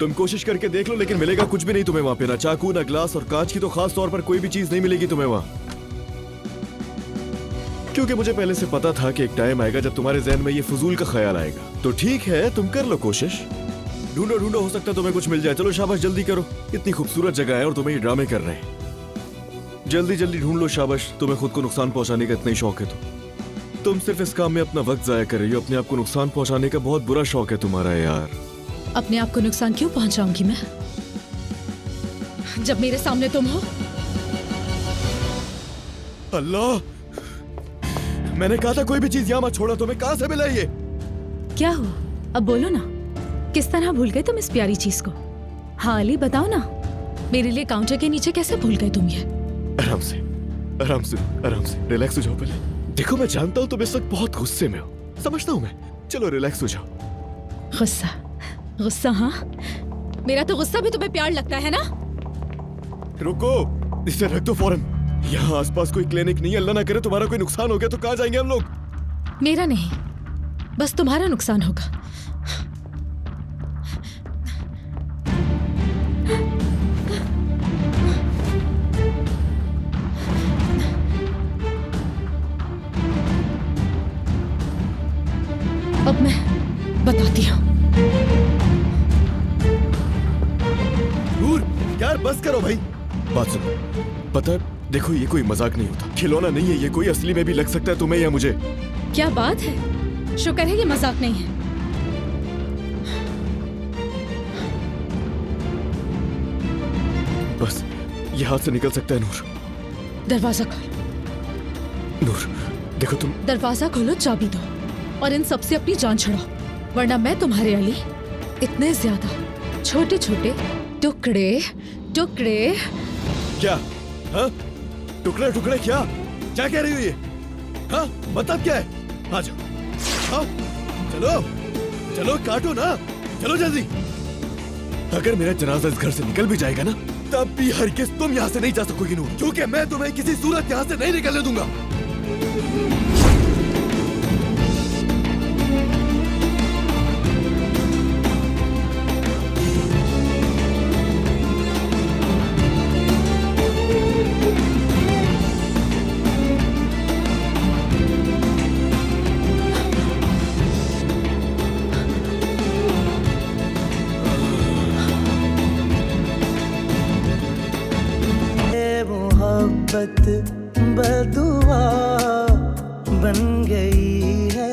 तुम कोशिश करके देख लो, लेकिन मिलेगा कुछ भी नहीं तुम्हें वहाँ पे। ना चाकू, ना ग्लास, और कांच की तो खास तौर पर कोई भी चीज नहीं मिलेगी तुम्हें वहाँ। क्योंकि मुझे पहले से पता था कि एक टाइम आएगा जब तुम्हारे जहन में ये फजूल का ख्याल आएगा। तो ठीक है, तुम कर लो कोशिश, ढूंढो ढूंढो, हो सकता है तुम्हें कुछ मिल जाए। चलो शाबाश, जल्दी करो, इतनी खूबसूरत जगह है और तुम्हें ये ड्रामे कर रहे हैं। जल्दी जल्दी ढूंढ लो, शाबाश। तुम्हें खुद को नुकसान पहुंचाने का इतना ही शौक है तो तुम सिर्फ इस काम में अपना वक्त जाया कर रही हो। अपने आप को नुकसान पहुंचाने का बहुत बुरा शौक है तुम्हारा यार। अपने आप को नुकसान क्यों पहुंचाऊंगी मैं, जब मेरे सामने तुम हो? अल्लाह, मैंने कहा था कोई भी चीज यहाँ मत छोड़ो। तुम्हें कहाँ से मिला ये? क्या हुआ, अब बोलो ना, किस तरह भूल गए तुम इस प्यारी चीज को? हाँ अली, बताओ ना, मेरे लिए काउंटर के नीचे कैसे भूल गए तुम ये? आराम से, आराम से, आराम से, रिलैक्स हो जाओ पहले। देखो मैं जानता हूँ तुम इस वक्त बहुत गुस्से में हो, समझता हूँ मैं। चलो रिलैक्स हो जाओ। गुस्सा, गुस्सा? हाँ, मेरा तो गुस्सा भी तुम्हें प्यार लगता है ना? रुको, इसे रख दो फौरन। यहाँ आसपास कोई क्लिनिक नहीं है, अल्लाह ना करे तुम्हारा कोई नुकसान हो गया तो कहाँ जाएंगे हम लोग? मेरा नहीं, बस तुम्हारा नुकसान होगा। अब मैं बताती हूँ। नूर, यार बस करो भाई। बात सुनो, पता है, देखो ये कोई मजाक नहीं होता, खिलौना नहीं है ये, कोई असली में भी लग सकता है तुम्हें या मुझे। क्या बात है, शुक्र है ये मजाक नहीं है। बस ये हाथ से निकल सकता है। नूर, दरवाजा खोलो। नूर देखो तुम। दरवाजा खोलो, चाबी दो और इन सबसे अपनी जान छुड़ाओ, वरना मैं तुम्हारे अली इतने ज्यादा छोटे छोटे टुकड़े टुकड़े। क्या? हाँ, टुकड़े टुकड़े क्या? क्या कह रही हो ये? हाँ, मतलब क्या है? आ जाओ, हाँ, चलो चलो, काटो ना, चलो जल्दी। अगर मेरा जनाजा इस घर से निकल भी जाएगा ना, तब भी हरगिज़ तुम यहाँ से नहीं जा सकोगी नूर, क्योंकि मैं तुम्हें किसी सूरत यहाँ से नहीं निकलने दूंगा। मोहब्बत बदुआ बन गई है